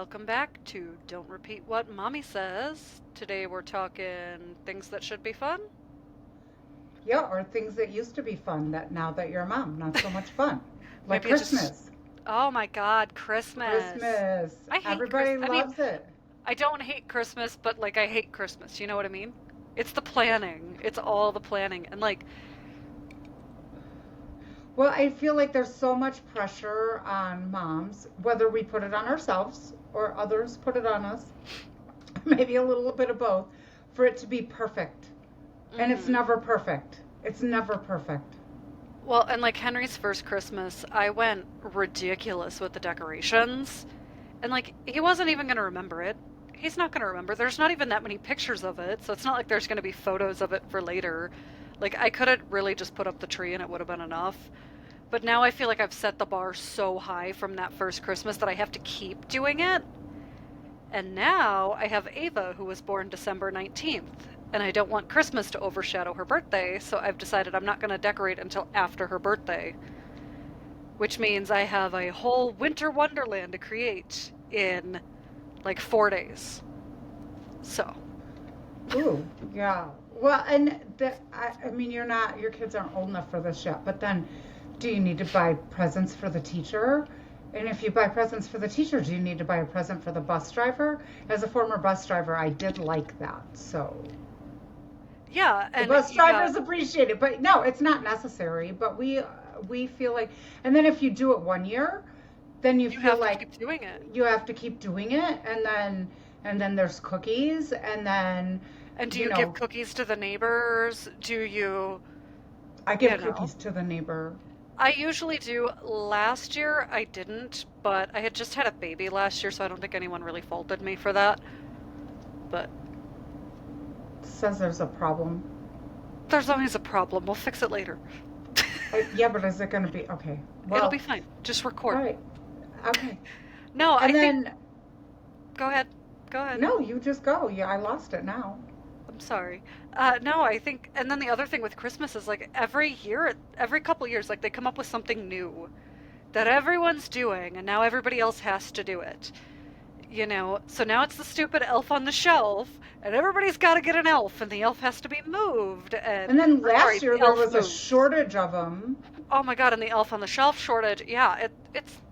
Welcome back to Don't Repeat What Mommy Says. Today we're talking things that should be fun. Yeah, or things that used to be fun that now that you're a mom, not so much fun. Like Maybe it just, Christmas. oh my God, Christmas. Christmas. I hate Everybody Christmas. I mean, loves it. I don't hate Christmas, but like I hate Christmas. You know what I mean? It's the planning. It's all the planning. And like, Well, I feel like there's so much pressure on moms, whether we put it on ourselves or others put it on us, maybe a little bit of both, for it to be perfect. And it's mhm. never perfect. It's never perfect. Well, and like Henry's first Christmas, I went ridiculous with the decorations. And like, he wasn't even going to remember it. He's not going to remember. There's not even that many pictures of it, so it's not like there's going to be photos of it for later. Like, I could have really just put up the tree and it would have been enough. But now I feel like I've set the bar so high from that first Christmas that I have to keep doing it. And now I have Ava, who was born December 19th. And I don't want Christmas to overshadow her birthday, so I've decided I'm not going to decorate until after her birthday, which means I have a whole winter wonderland to create in like 4 days. So, Ooh, yeah. Well, and I mean, your kids aren't old enough for this yet, but then do you need to buy presents for the teacher? And if you buy presents for the teacher, do you need to buy a present for the bus driver? As a former bus driver, I did like that. So yeah, the and bus yeah, drivers appreciate it, but no, it's not necessary. But we feel like, and then if you do it 1 year, then you you feel have to like keep doing it. you have to keep doing it, and then there's cookies, and then And do you you give know cookies to the neighbors? Do you, I you give know? cookies to the neighbor. I usually do. Last year I didn't, but I had just had a baby last year, so I don't think anyone really faulted me for that. But Says there's a problem. there's always a problem. We'll fix it later. Yeah, but is it going to be okay? It'll be Well, fine. Just all record. right. Okay. No, I And think, then go ahead. Go ahead. no, you just go. Yeah, I lost it now. I'm sorry. No, I think, and then the other thing with Christmas is like every year, every couple years, like they come up with something new that everyone's doing, and now everybody else has to do it. So now it's the stupid elf on the shelf, and everybody's got to get an elf, and the elf has to be moved, And then or sorry, last year the there elf was a moves. shortage of them. Oh my God, and the elf on the shelf shortage. Yeah, it's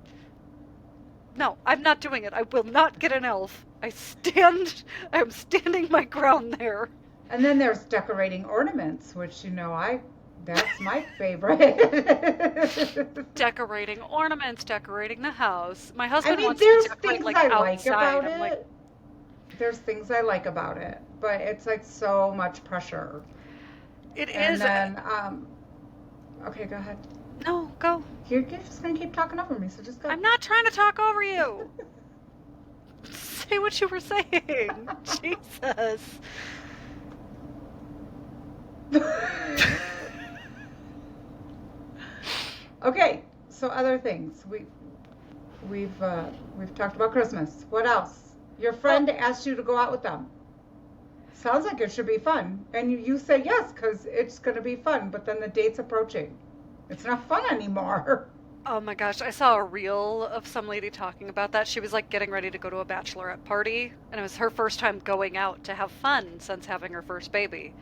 no, I'm not doing it. I will not get an elf. I am standing my ground there. And then there's decorating ornaments, which I that's my favorite. Decorating ornaments, decorating the house. My I husband mean, wants to there's decorate things like I like outside. about I'm like, it. There's things I like about it, but it's like so much pressure. it And is. then, okay, go ahead. No, go. You're just gonna keep talking over me, so just go. I'm not trying to talk over you. Say what you were saying. Jesus. Okay, so other things. We've talked about Christmas. What else? Your Well, friend asked you to go out with them. Sounds like it should be fun, and you say yes because it's going to be fun. But then the date's approaching. It's not fun anymore. oh my gosh, I saw a reel of some lady talking about that. She was like getting ready to go to a bachelorette party, and it was her first time going out to have fun since having her first baby.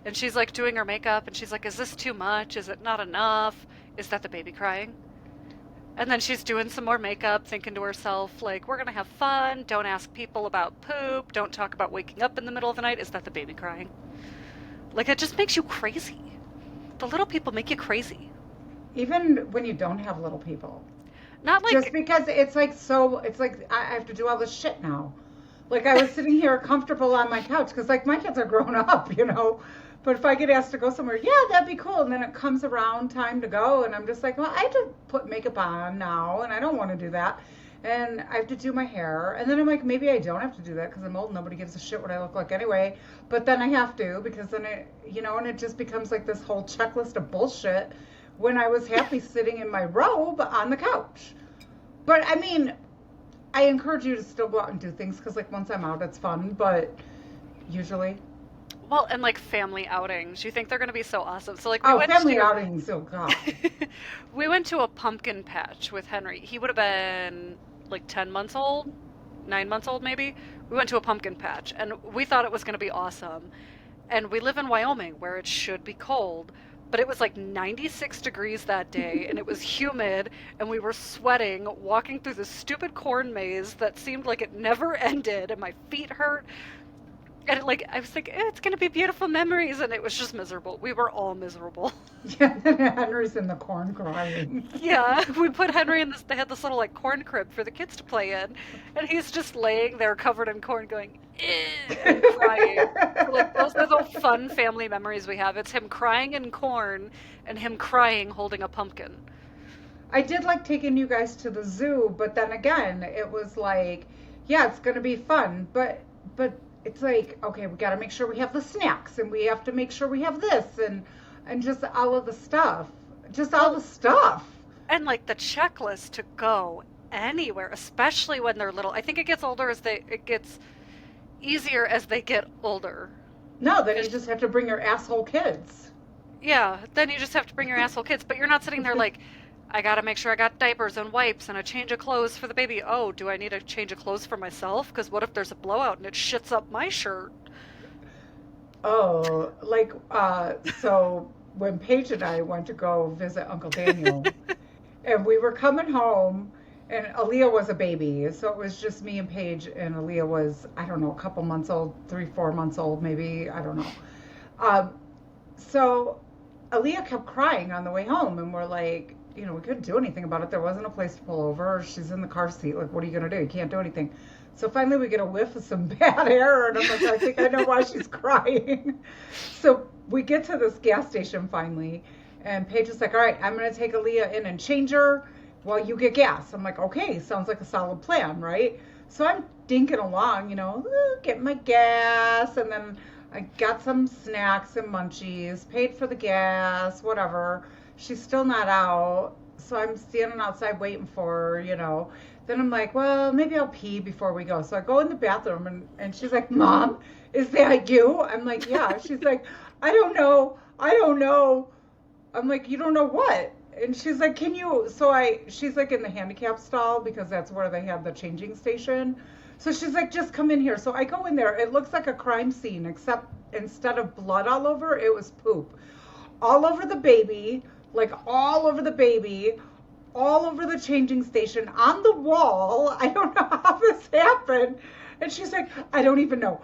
And she's like doing her makeup, and she's like, is this too much? Is it not enough? Is that the baby crying? And then she's doing some more makeup, thinking to herself, like, we're gonna have fun. Don't ask people about poop. Don't talk about waking up in the middle of the night. Is that the baby crying? Like, it just makes you crazy. The little people make you crazy. Even when you don't have little people, Not just like, because it's like I have to do all this shit now. Like I was sitting here comfortable on my couch because like my kids are grown up. But if I get asked to go somewhere, yeah, that'd be cool. And then it comes around time to go, and I'm just like, well, I have to put makeup on now, and I don't want to do that. And I have to do my hair, and then I'm like, maybe I don't have to do that because I'm old. Nobody gives a shit what I look like anyway. But then I have to because then and it just becomes like this whole checklist of bullshit. When I was happy sitting in my robe on the couch. But I mean, I encourage you to still go out and do things because like once I'm out, it's fun. But usually, well, and like family outings. You think they're gonna be so awesome. So, like, we oh, went family to. outings. Oh God. we went to a pumpkin patch with Henry. He would have been like 10 months old. 9 months old maybe, we went to a pumpkin patch and we thought it was going to be awesome. And we live in Wyoming where it should be cold, but it was like 96 degrees that day and it was humid and we were sweating walking through this stupid corn maze that seemed like it never ended and my feet hurt. And like I was like, it's gonna be beautiful memories, and it was just miserable. We were all miserable. Yeah, Henry's in the corn crying. Yeah, we put Henry in this. They had this little like corn crib for the kids to play in, and he's just laying there covered in corn, going and crying. So, like those are the fun family memories we have. It's him crying in corn and him crying holding a pumpkin. I did like taking you guys to the zoo, but then again, it was like, yeah, it's gonna be fun, but it's like, okay, we got to make sure we have the snacks, and we have to make sure we have this, and just all of the stuff, just all the stuff. And like the checklist to go anywhere, especially when they're little. I think it gets older as it gets easier as they get older. No, then you just have to bring your asshole kids. Yeah, then you just have to bring your asshole kids, but you're not sitting there like, I gotta make sure I got diapers and wipes and a change of clothes for the baby. Oh, do I need a change of clothes for myself? Because what if there's a blowout and it shits up my shirt? Oh, like, so when Paige and I went to go visit Uncle Daniel, and we were coming home, and Aaliyah was a baby, so it was just me and Paige, and Aaliyah was, I don't know, a couple months old, 3, 4 months old, maybe, I don't know. Um, so Aaliyah kept crying on the way home, and we're like, we couldn't do anything about it. There wasn't a place to pull over. She's in the car seat. Like, what are you going to do? You can't do anything. So finally we get a whiff of some bad air, and I'm like, I think I know why she's crying. So we get to this gas station finally, and Paige is like, all right, I'm going to take Aaliyah in and change her while you get gas. I'm like, okay, sounds like a solid plan, right? So I'm dinking along, getting my gas, and then I got some snacks and munchies, paid for the gas, whatever. She's still not out, so I'm standing outside waiting for her. Then I'm like, well, maybe I'll pee before we go. So I go in the bathroom, and she's like, Mom, is that you? I'm like, yeah. She's like, I don't know. I'm like, you don't know what? And she's like, can you? She's like in the handicap stall because that's where they have the changing station. So she's like, just come in here. So I go in there. It looks like a crime scene, except instead of blood all over, it was poop. All over the baby. Like all over the baby, all over the changing station, on the wall. I don't know how this happened. And she's like, I don't know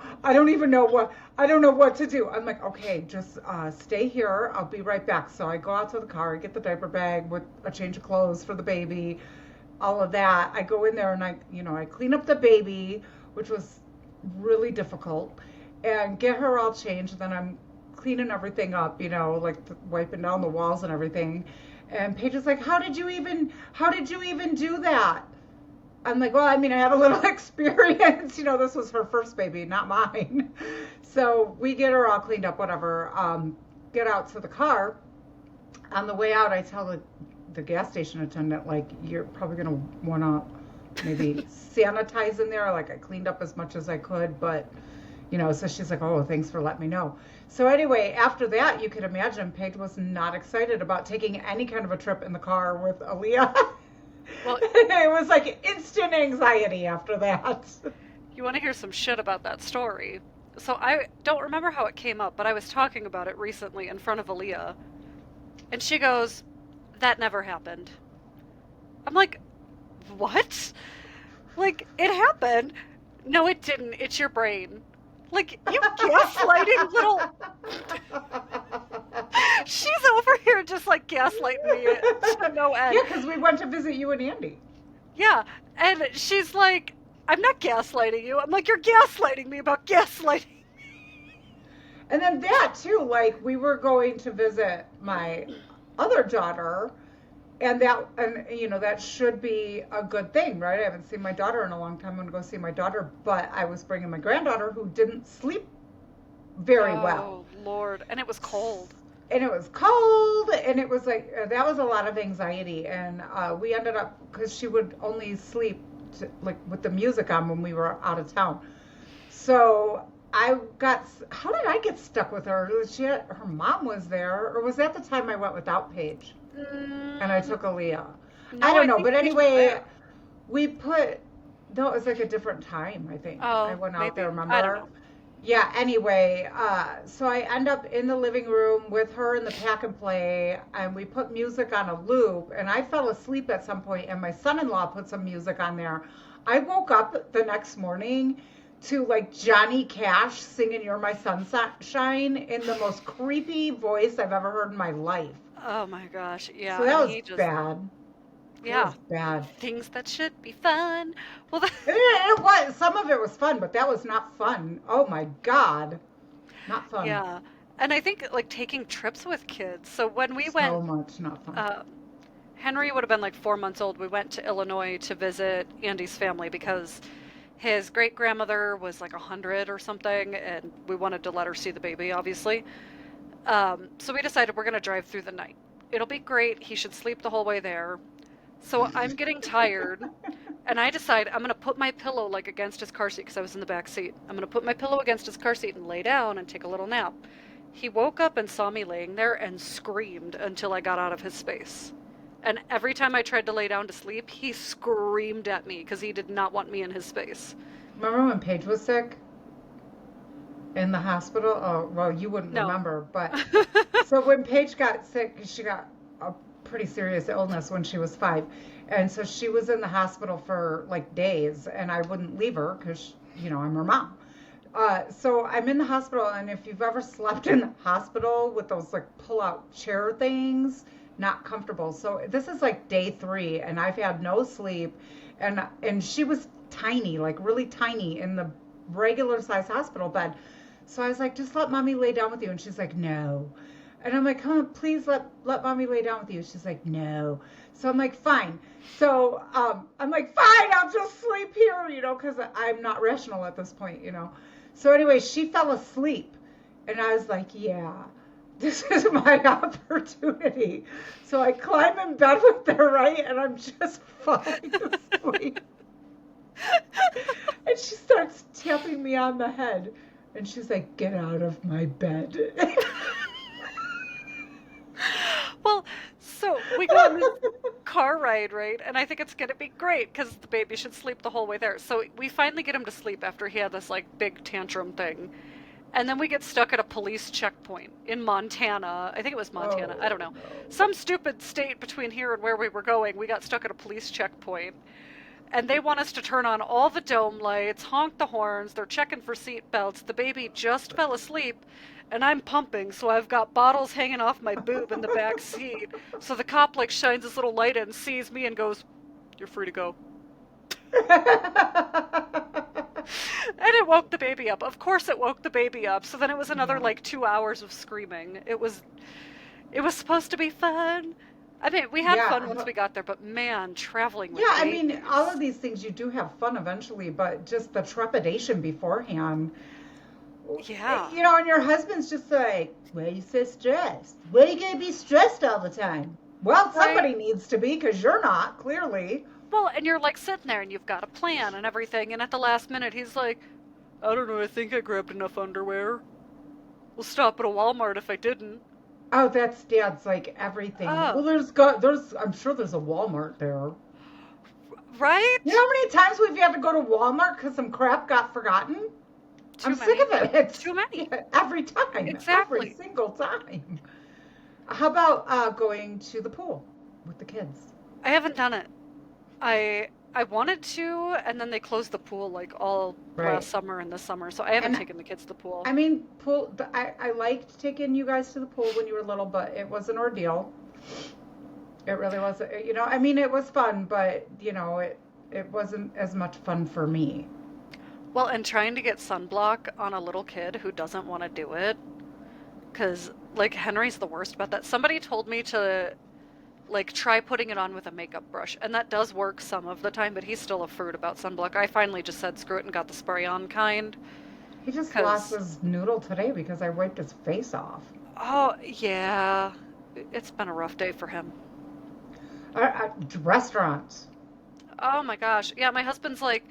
what to do. I'm like, okay, just stay here. I'll be right back. So I go out to the car, I get the diaper bag with a change of clothes for the baby, all of that. I go in there and I clean up the baby, which was really difficult, and get her all changed. Then I'm cleaning everything up, like wiping down the walls and everything. And Paige is like, how did you even do that? I'm like, well, I have a little experience. This was her first baby, not mine. So we get her all cleaned up, whatever. Get out to the car. On the way out, I tell the gas station attendant, like, you're probably going to want to maybe sanitize in there. Like, I cleaned up as much as I could, but so she's like, oh, thanks for letting me know. So anyway, after that, you could imagine Paige was not excited about taking any kind of a trip in the car with Aaliyah. Well, it was like instant anxiety after that. You want to hear some shit about that story? So I don't remember how it came up, but I was talking about it recently in front of Aaliyah. And she goes, that never happened. I'm like, what? Like, it happened. No, it didn't. It's your brain. Like, you gaslighting little... She's over here just like gaslighting me to no end. Yeah, because we went to visit you and Andy. Yeah, and she's like, I'm not gaslighting you. I'm like, you're gaslighting me about gaslighting. And then that too, like, we were going to visit my other daughter, and that should be a good thing, right? I haven't seen my daughter in a long time. I'm going to go see my daughter, but I was bringing my granddaughter who didn't sleep very well. Oh, Lord. And it was cold. And it was cold, and it was like, that was a lot of anxiety. And we ended up, because she would only sleep with the music on when we were out of town. So how did I get stuck with her? Her mom was there, or was that the time I went without Paige? And I took Aaliyah. No, I don't know, think but anyway, we put No, it was like a different time, I think. I Oh, went out there, maybe. I don't remember? know. Yeah, anyway, so I end up in the living room with her in the pack and play, and we put music on a loop, and I fell asleep at some point, and my son-in-law put some music on there. I woke up the next morning to like Johnny Cash singing You're My Sunshine in the most creepy voice I've ever heard in my life. Oh my gosh. So Yeah, that and was he just, bad. It yeah, was bad. things that should be fun. Well, It was, some of it was fun, but that was not fun. Oh my God. Not fun. yeah. And I think like taking trips with kids. So when we So went, much not fun. uh, Henry would have been like 4 months old. We went to Illinois to visit Andy's family because his great grandmother was like 100 or something, and we wanted to let her see the baby, obviously. So we decided we're going to drive through the night. It'll be great. He should sleep the whole way there. So I'm getting tired, and I decide I'm going to put my pillow like against his car seat because I was in the back seat. I'm going to put my pillow against his car seat and lay down and take a little nap. He woke up and saw me laying there and screamed until I got out of his space. And every time I tried to lay down to sleep, he screamed at me because he did not want me in his space. Remember when Paige was sick in the hospital? Oh, well, you wouldn't No. remember, but so when Paige got sick, she got a pretty serious illness when she was 5. And so she was in the hospital for like days, and I wouldn't leave her because, I'm her mom. So I'm in the hospital, and if you've ever slept in the hospital with those like pull-out chair things, not comfortable. So this is like day 3, and I've had no sleep, and she was tiny, like really tiny in the regular size hospital bed. So I was like, just let mommy lay down with you, and she's like, no. And I'm like, come on, please let mommy lay down with you. She's like, no. So I'm like, fine. So I'm like, fine, I'll just sleep here, because I'm not rational at this point. So anyway, she fell asleep. And I was like, yeah, this is my opportunity. So I climb in bed with her, right? And I'm just falling asleep. And she starts tapping me on the head. And she's like, get out of my bed. Well, so we go on this car ride, right? And I think it's going to be great because the baby should sleep the whole way there. So we finally get him to sleep after he had this like big tantrum thing. And then we get stuck at a police checkpoint in Montana. I think it was Montana. I Oh, don't know. no. Some stupid state between here and where we were going. We got stuck at a police checkpoint. And they want us to turn on all the dome lights, honk the horns. They're checking for seat belts. The baby just fell asleep, and I'm pumping, so I've got bottles hanging off my boob in the back seat. So the cop like shines his little light in, sees me, and goes, "You're free to go." And it woke the baby up. Of course, it woke the baby up. So then it was another Yeah. like 2 hours of screaming. It was supposed to be fun. I mean, we had fun once Yeah. we got there, but man, traveling with Yeah, I mean, all of babies. these things you do have fun eventually, but just the trepidation beforehand. Yeah. And your husband's just like, why are you so stressed? Why are you going to be stressed all the time? Well, Right. somebody needs to be because you're not, clearly. Well, and you're like sitting there and you've got a plan and everything, and at the last minute he's like, I don't know, I think I grabbed enough underwear. We'll stop at a Walmart if I didn't. Oh, that's dad's like everything. Well, Oh, I'm sure there's a Walmart there. You know right? how many times we've had to go to Walmart because some crap got forgotten? I'm Too sick many. of it. It's Too many. every time, every Exactly. single time. How about going to the pool with the kids? I haven't done it. I wanted to, and then they closed the pool like all Right. last summer and this summer, so I haven't And taken the kids to the pool. I mean, pool. I liked taking you guys to the pool when you were little, but it was an ordeal. It really was. I mean, it was fun, but it wasn't as much fun for me. Well, and trying to get sunblock on a little kid who doesn't want to do it, because like Henry's the worst about that. Somebody told me to like try putting it on with a makeup brush, and that does work some of the time, but he's still a fruit about sunblock. I finally just said screw it and got the spray on kind, He just lost because his noodle today because I wiped his face off. oh yeah, it's been a rough day for him. Restaurants. Oh my gosh, yeah, my husband's like,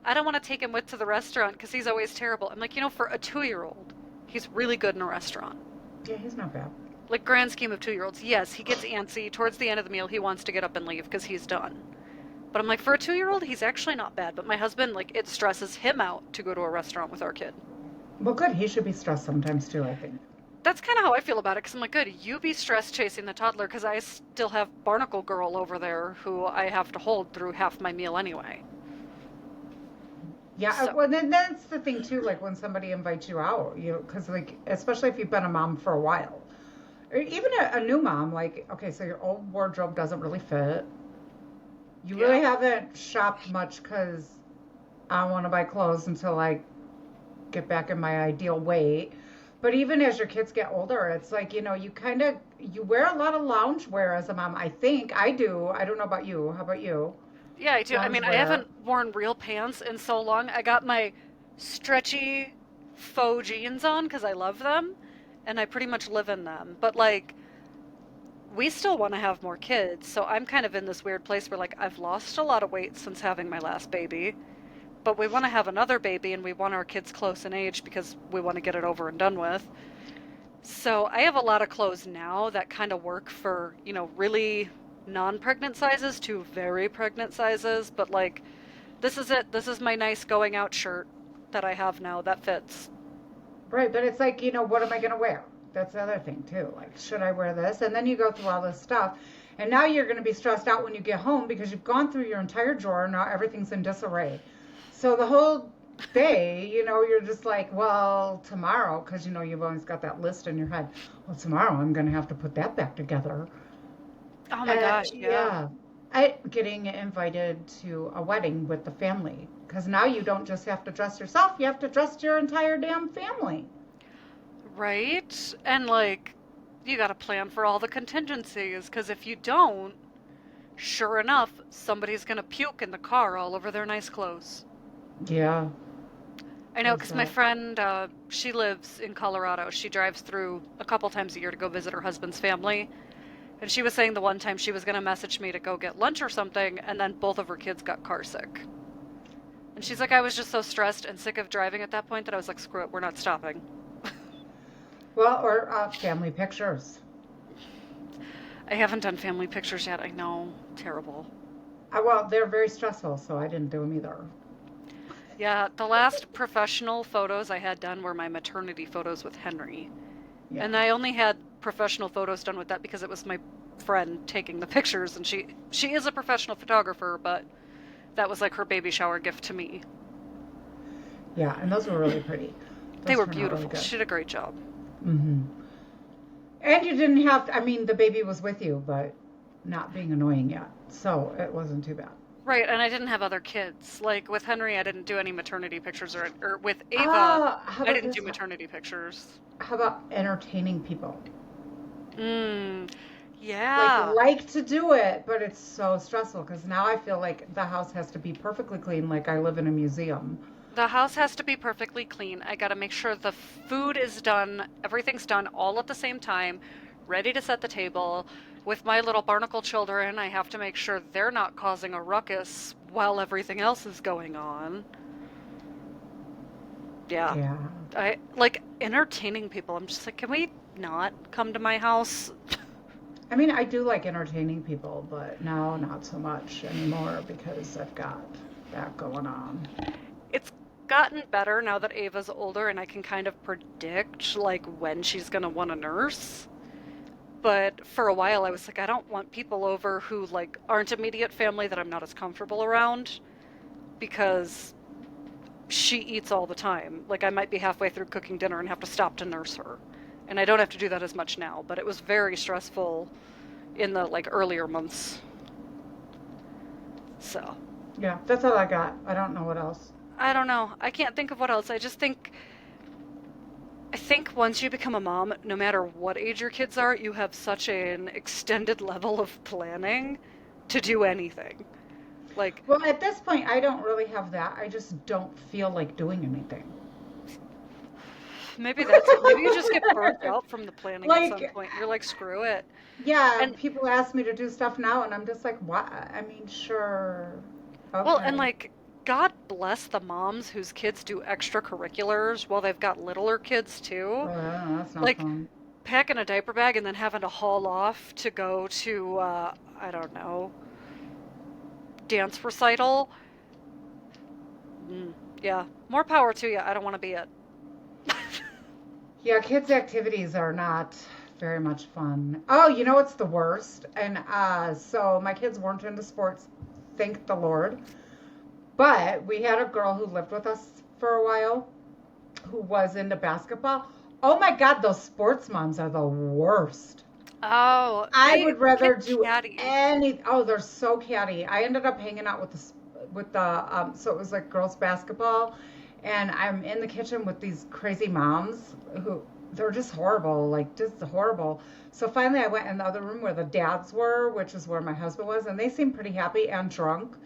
I don't want to take him with to the restaurant because he's always terrible. I'm like, for a 2-year-old, he's really good in a restaurant. Yeah, he's not bad. Like grand scheme of 2-year-olds, yes, he gets antsy towards the end of the meal. He wants to get up and leave because he's done. But I'm like, for a 2-year-old, he's actually not bad. But my husband, like, it stresses him out to go to a restaurant with our kid. Well, good. He should be stressed sometimes too, I think. That's kind of how I feel about it because I'm like, good, you be stressed chasing the toddler because I still have Barnacle Girl over there who I have to hold through half my meal anyway. Yeah, So, well, then that's the thing too. Like when somebody invites you out, because like especially if you've been a mom for a while, or even a new mom. Like, okay, so your old wardrobe doesn't really fit. You really yeah. haven't shopped much because I want to buy clothes until I get back in my ideal weight. But even as your kids get older, it's like, you wear a lot of lounge wear as a mom. I think I do. I don't know about you. How about you? Yeah, I do. I Lounge mean, I wear. haven't worn real pants in so long. I got my stretchy faux jeans on because I love them and I pretty much live in them. But like, we still want to have more kids. So I'm kind of in this weird place where like I've lost a lot of weight since having my last baby, but we want to have another baby and we want our kids close in age because we want to get it over and done with. So I have a lot of clothes now that kind of work for, really non-pregnant sizes to very pregnant sizes, but like this is it. This is my nice going out shirt that I have now that fits. Right, but it's like, what am I going to wear? That's the other thing too. Like, should I wear this? And then you go through all this stuff. And now you're going to be stressed out when you get home because you've gone through your entire drawer. Now everything's in disarray. So the whole day, you're just like, well, tomorrow, because you've always got that list in your head. Well, tomorrow I'm going to have to put that back together. Oh my gosh, yeah. Yeah. I getting invited to a wedding with the family because now you don't just have to dress yourself, you have to dress your entire damn family. Right? And like you got to plan for all the contingencies because if you don't, sure enough, somebody's going to puke in the car all over their nice clothes. Yeah, I know there's because my that. friend, she lives in Colorado. She drives through a couple times a year to go visit her husband's family. And she was saying the one time she was going to message me to go get lunch or something, and then both of her kids got car sick. And she's like, I was just so stressed and sick of driving at that point that I was like, screw it, we're not stopping. Well, or family pictures. I haven't done family pictures yet. I know. Terrible. Well, they're very stressful, so I didn't do them either. Yeah, the last professional photos I had done were my maternity photos with Henry. Yeah. And I only had professional photos done with that because it was my friend taking the pictures and she is a professional photographer, but that was like her baby shower gift to me. Yeah, and those were really pretty. They Those were turned out really beautiful. good. She did a great job. Hmm. And you didn't have to, I mean, the baby was with you, but not being annoying yet. So it wasn't too bad. Right, and I didn't have other kids. Like with Henry, I didn't do any maternity pictures, or with Ava, How I about didn't do this one? maternity pictures. How about entertaining people? Mm, Like, yeah. to do it, but it's so stressful because now I feel like the house has to be perfectly clean, like I live in a museum. The house has to be perfectly clean. I gotta make sure the food is done, everything's done all at the same time, ready to set the table. With my little barnacle children, I have to make sure they're not causing a ruckus while everything else is going on. Yeah. Yeah. I like entertaining people. I'm just like, can we not come to my house? I mean, I do like entertaining people, but now not so much anymore because I've got that going on. It's gotten better now that Ava's older and I can kind of predict like when she's gonna want a nurse. But for a while I was like, I don't want people over who like aren't immediate family that I'm not as comfortable around because she eats all the time. Like I might be halfway through cooking dinner and have to stop to nurse her. And I don't have to do that as much now, but it was very stressful in the like earlier months. So, Yeah, that's all I got. I don't know what else. I don't know. I can't think of what else. I think once you become a mom, no matter what age your kids are, you have such an extended level of planning to do anything. Like Well, at this point, I don't really have that. I just don't feel like doing anything. maybe that's it. Maybe you just get burnt out from the planning at some Like, point. You're like, screw it. yeah, And people ask me to do stuff now, and I'm just like, what? I mean, sure. well, and Okay. like God bless the moms whose kids do extracurriculars while they've got littler kids too. That's not Like fun. packing a diaper bag and then having to haul off to go to I don't know, dance recital. Mm, yeah, more power to you. I don't want to be it. Yeah, kids' activities are not very much fun. Oh, you know what's the worst? And so my kids weren't into sports, thank the Lord. But we had a girl who lived with us for a while who was into basketball. Oh my God, those sports moms are the worst. Oh, I they would rather get do catty. any. Oh, they're so catty. I ended up hanging out with the so it was like girls basketball, and I'm in the kitchen with these crazy moms who they're just horrible, like just horrible. So finally, I went in the other room where the dads were, which is where my husband was, and they seemed pretty happy and drunk.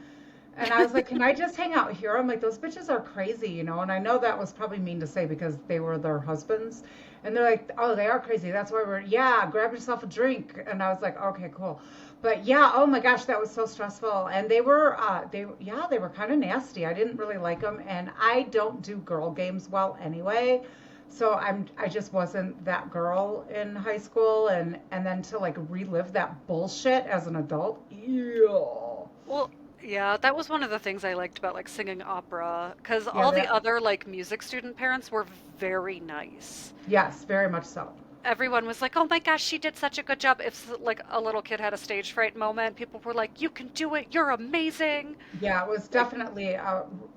And I was like, can I just hang out here? I'm like, those bitches are crazy, you know? And I know that was probably mean to say because they were their husbands. And they're like, oh, they are crazy. That's why yeah, grab yourself a drink. And I was like, okay, cool. But yeah, oh my gosh, that was so stressful. And yeah, they were kind of nasty. I didn't really like them. And I don't do girl games well anyway. So I just wasn't that girl in high school. And then to like relive that bullshit as an adult, yeah. Well, yeah, that was one of the things I liked about like singing opera, because Yeah, all the that other like music student parents were very nice. Yes, very much so. Everyone was like, "Oh my gosh, she did such a good job." If like a little kid had a stage fright moment, people were like, "You can do it. You're amazing." Yeah, it was Like definitely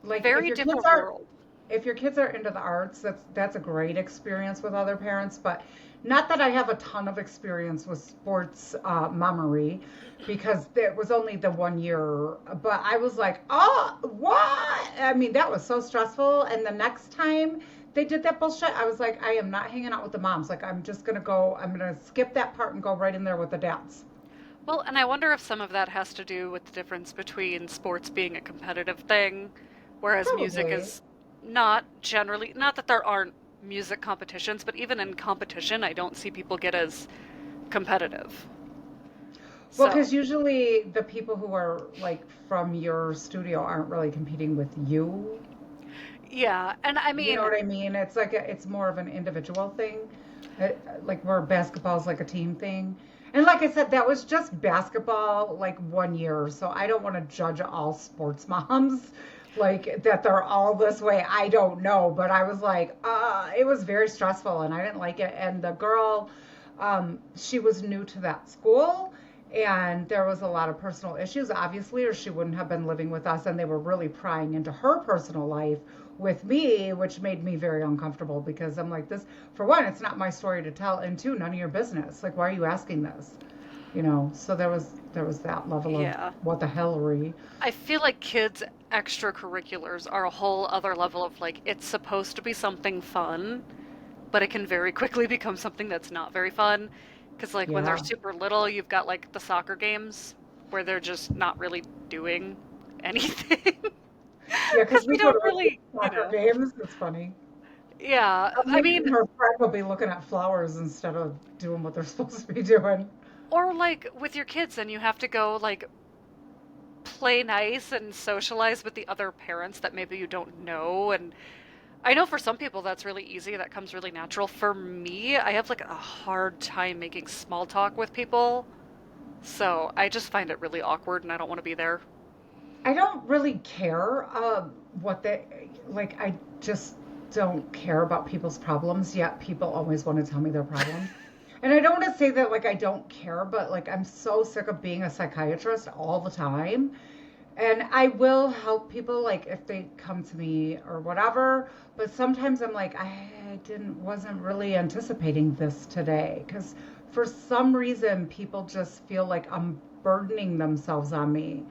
like very different world. if your kids are into the arts, that's a great experience with other parents. But not that I have a ton of experience with sports memory because it was only the 1 year. But I was like, oh, what? I mean, that was so stressful. And the next time they did that bullshit, I was like, I am not hanging out with the moms. Like, I'm gonna skip that part and go right in there with the dads. Well, and I wonder if some of that has to do with the difference between sports being a competitive thing, whereas music Probably. is not generally, not that there aren't music competitions, but even in competition, I don't see people get as competitive. Well, So, because usually the people who are like from your studio aren't really competing with you. yeah, and I You know mean, what I mean? It's like it's more of an individual thing, uh, like where basketball's like a team thing. And like I said, that was just basketball like 1 year. So I don't want to judge all sports moms like that they're all this way. I don't know, but I was like, it was very stressful and I didn't like it. And the girl, she was new to that school and there was a lot of personal issues, obviously, or she wouldn't have been living with us. And they were really prying into her personal life with me, which made me very uncomfortable because I'm like, this, for one, it's not my story to tell, and two, none of your business. Like, why are you asking this? You know, so there was that level of yeah. what the hellery. I feel like kids' extracurriculars are a whole other level of like, it's supposed to be something fun, but it can very quickly become something that's not very fun. Because, like, when they're Yeah. super little, you've got like the soccer games where they're just not really doing anything. Yeah, Because because we we go don't to really, soccer games. It's funny. yeah. I Maybe mean, her friend will be looking at flowers instead of doing what they're supposed to be doing. or like with your kids, then you have to go like play nice and socialize with the other parents that maybe you don't know. And I know for some people that's really easy, that comes really natural. For me, I have like a hard time making small talk with people. So I just find it really awkward and I don't want to be there. I don't really care what they like. I just don't care about people's problems, yet people always want to tell me their problems. And I don't want to say that like I don't care, but like I'm so sick of being a psychiatrist all the time. And I will help people like if they come to me or whatever, but sometimes I'm like I didn't wasn't really anticipating this today because for some reason people just feel like I'm burdening themselves on me.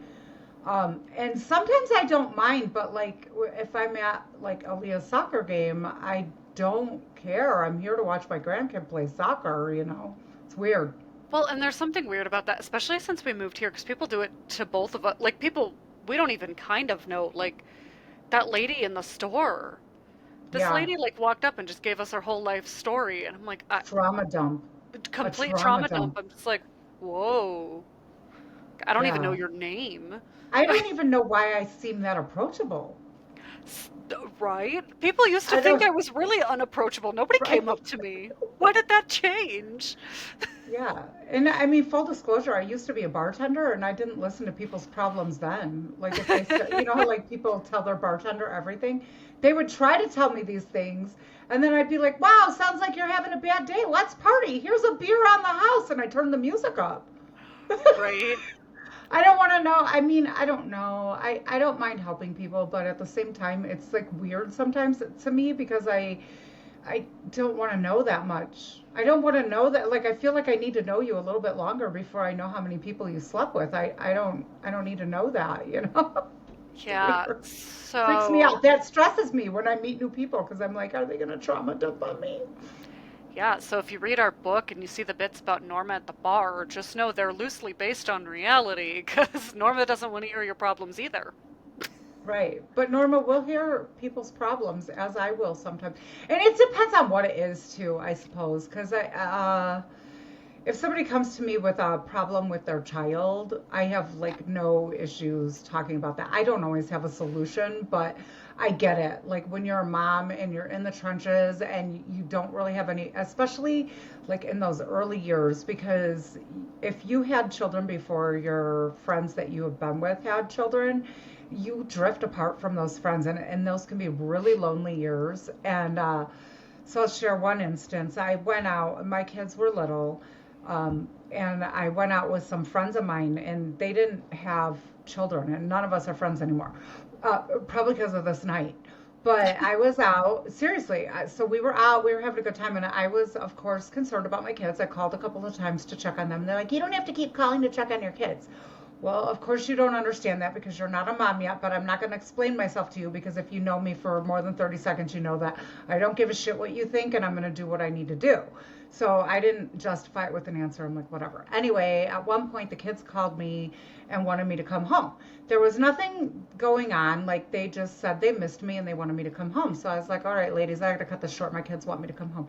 And sometimes I don't mind, but like if I'm at like Aaliyah's soccer game, I don't care. I'm here to watch my grandkid play soccer, you know. It's weird. Well, and there's something weird about that, especially since we moved here, because people do it to both of us. Like, people we don't even kind of know. Like, that lady in the store. This Yeah, lady, like, walked up and just gave us her whole life story. And I'm like, trauma dump. A complete trauma trauma dump. dump. I'm just like, whoa. I don't even know Yeah. your name. I don't even know why I seem that approachable. S- Right? People used to I think don't, I was really unapproachable. Nobody came right? up to me. Why did that change? Yeah. And I mean, full disclosure, I used to be a bartender and I didn't listen to people's problems then. Like if they said, you know how like people tell their bartender everything? They would try to tell me these things and then I'd be like, "Wow, sounds like you're having a bad day. Let's party. Here's a beer on the house." And I turned the music up. Right? I don't want to know. I mean, I don't know. I don't mind helping people, but at the same time, it's like weird sometimes to me because I don't want to know that much. I don't want to know that. Like, I feel like I need to know you a little bit longer before I know how many people you slept with. I don't need to know that, you know? It's Yeah. weird. Freaks me So, out. That stresses me when I meet new people because I'm like, are they going to trauma dump on me? yeah, so if you read our book and you see the bits about Norma at the bar, just know they're loosely based on reality, because Norma doesn't want to hear your problems either. Right. But Norma will hear people's problems as I will sometimes. And it depends on what it is too, I suppose. Because if somebody comes to me with a problem with their child, I have like no issues talking about that. I don't always have a solution, but I get it. Like when you're a mom and you're in the trenches and you don't really have any, especially like in those early years, because if you had children before your friends that you have been with had children, you drift apart from those friends, and those can be really lonely years. And so I'll share one instance. I went out, my kids were little, and I went out with some friends of mine, and they didn't have children, and none of us are friends anymore, probably because of this night. But I was out, seriously. So we were out, we were having a good time, and I was, of course, concerned about my kids. I called a couple of times to check on them. They're like, "You don't have to keep calling to check on your kids." Well, of course, you don't understand that because you're not a mom yet, but I'm not going to explain myself to you because if you know me for more than 30 seconds, you know that I don't give a shit what you think and I'm going to do what I need to do. So I didn't justify it with an answer. I'm like, whatever. Anyway, at one point, the kids called me and wanted me to come home. There was nothing going on. Like, they just said they missed me and they wanted me to come home. So I was like, all right, ladies, I got to cut this short. My kids want me to come home.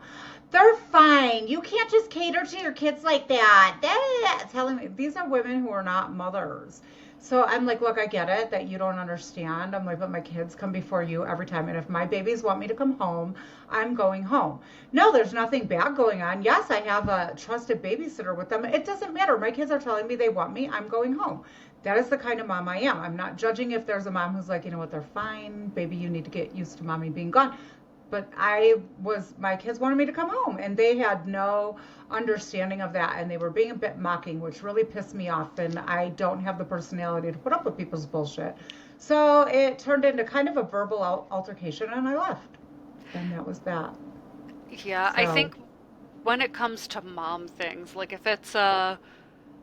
They're fine. You can't just cater to your kids like that. Telling me these are women who are not mothers. So I'm like, look, I get it that you don't understand. I'm like, but my kids come before you every time. And if my babies want me to come home, I'm going home. No, there's nothing bad going on. Yes, I have a trusted babysitter with them. It doesn't matter. My kids are telling me they want me. I'm going home. That is the kind of mom I am. I'm not judging if there's a mom who's like, you know what, they're fine. Baby, you need to get used to mommy being gone. But my kids wanted me to come home and they had no understanding of that and they were being a bit mocking, which really pissed me off. And I don't have the personality to put up with people's bullshit. So it turned into kind of a verbal altercation and I left. And that was that. Yeah, I So, think when it comes to mom things, like if it's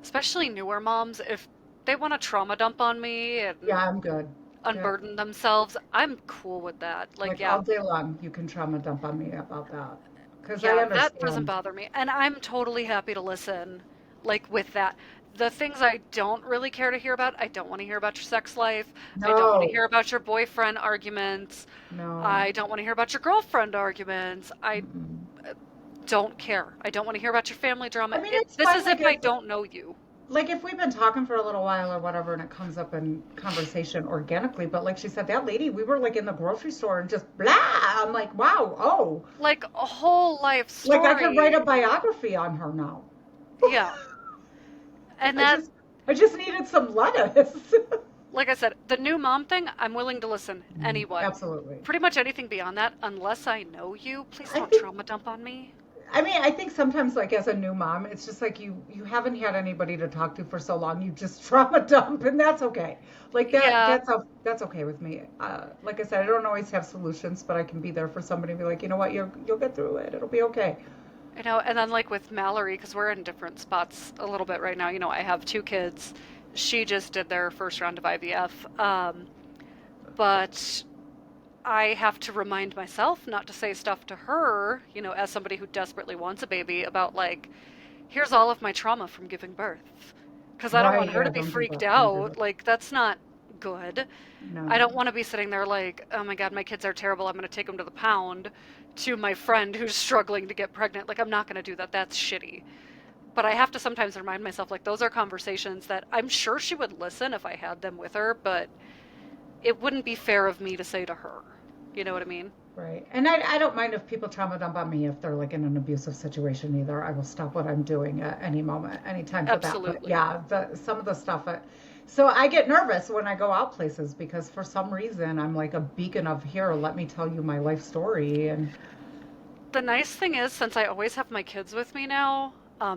especially newer moms, if they want to trauma dump on me yeah, and I'm good. Yeah. unburden themselves, I'm cool with that. Like, Like yeah, all day long, you can trauma dump on me about that. Because I yeah, that doesn't understand. bother me. And I'm totally happy to listen, like, with that. The things I don't really care to hear about, I don't want to hear about your sex life. I don't want to No, hear about your boyfriend arguments. no. I don't want to hear about your girlfriend arguments. I Mm-mm. don't care. I don't want to hear about your family drama. I mean, it's This fine. is if I don't know you. Like if we've been talking for a little while or whatever and it comes up in conversation organically, but like she said, that lady, we were like in the grocery store and just blah. I'm like, wow, oh, Like a whole life like I could write story. a biography on her now. Yeah. And I that, just I just needed some lettuce. like I said, the new mom thing, I'm willing to listen anyway. Absolutely. Pretty much anything beyond that, unless I know you, please I don't think trauma dump on me. I think sometimes like as a new mom, it's just like you haven't had anybody to talk to for so long, you just trauma dump and that's okay. Like Yeah, that's okay with me. Like I said, I don't always have solutions, but I can be there for somebody and be like, you know what, you'll get through it. It'll be okay. and then like with Mallory, because we're in different spots a little bit right now. I have two kids. She just did their first round of IVF. But I have to remind myself not to say stuff to her, as somebody who desperately wants a baby, about like, here's all of my trauma from giving birth. Because I don't want Right, her yeah, to be don't do freaked that. Don't do out. that. Like, that's not good. I No. don't want to be sitting there like, oh my God, my kids are terrible. I'm going to take them to the pound to my friend who's struggling to get pregnant. Like, I'm not going to do that. That's shitty. But I have to sometimes remind myself, like, those are conversations that I'm sure she would listen if I had them with her, but it wouldn't be fair of me to say to her. You know what I mean? Right. And I don't mind if people trauma dump on me if they're like in an abusive situation either. I will stop what I'm doing at any moment, any time for that. But Absolutely. yeah, some of the stuff. So I get nervous when I go out places because for some reason I'm like a beacon of here, let me tell you my life story. And The nice thing is, since I always have my kids with me now,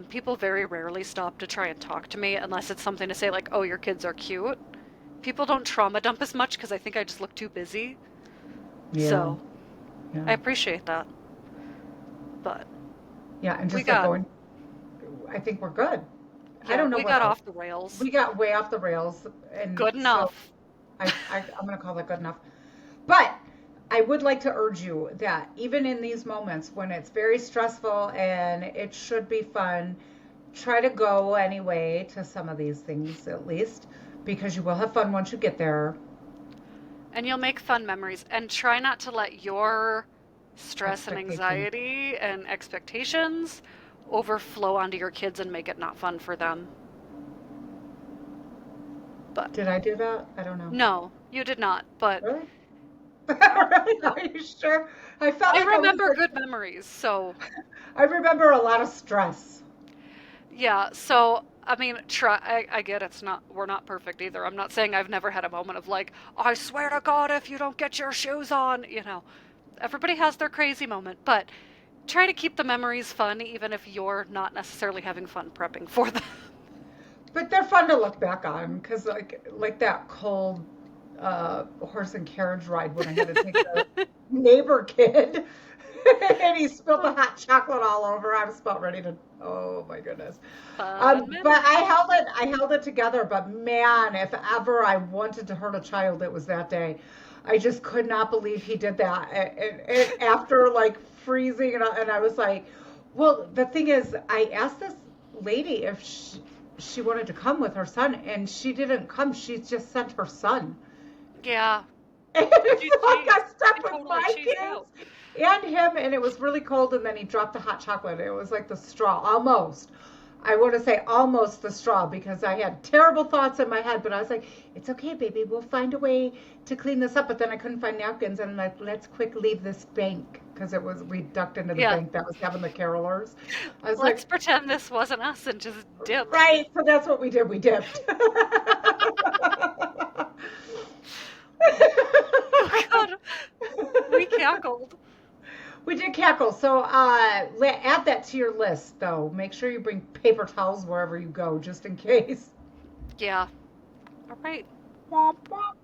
people very rarely stop to try and talk to me unless it's something to say like, "Oh, your kids are cute." People don't trauma dump as much because I think I just look too busy. yeah, So I yeah, appreciate that. But yeah. And we just like got, going, I think we're good. I yeah, don't know we what got else. off the rails. We got way off the rails. And Good so enough. I'm going to call that good enough. But I would like to urge you that even in these moments when it's very stressful and it should be fun, try to go anyway to some of these things at least, because you will have fun once you get there. And you'll make fun memories. And try not to let your stress and Expectations. anxiety and expectations overflow onto your kids and make it not fun for them. But Did I do that? I don't know. no, you did not. But Really? Really? Are you sure? I felt I like I was remember like, good memories. So, I remember a lot of stress. yeah. So, I mean, try. I get it's not, we're not perfect either. I'm not saying I've never had a moment of like, I swear to God, if you don't get your shoes on, everybody has their crazy moment. But try to keep the memories fun, even if you're not necessarily having fun prepping for them. But they're fun to look back on because like that cold horse and carriage ride when I had to take the neighbor kid and he spilled the hot chocolate all over. I was about ready to. Oh my goodness. Fun But I memories. held it. I held it together. But man, if ever I wanted to hurt a child, it was that day. I just could not believe he did that. And after like freezing, and I was like, well, the thing is, I asked this lady if she wanted to come with her son, and she didn't come. She just sent her son. Yeah. And She so I cheesed. got stuck She with totally my cheesed kids out. and him, and it was really cold. And then he dropped the hot chocolate. It was like the straw, almost. I want to say almost the straw because I had terrible thoughts in my head, but I was like, it's okay, baby. We'll find a way to clean this up. But then I couldn't find napkins, and like, let's quick leave this bank because we ducked into the Yeah. bank that was having the carolers. I was Let's like, pretend this wasn't us and just dip. right. So that's what we did. We dipped. Oh God, we cackled. We did cackle. So add that to your list, though. Make sure you bring paper towels wherever you go, just in case. Yeah. All right. Womp womp.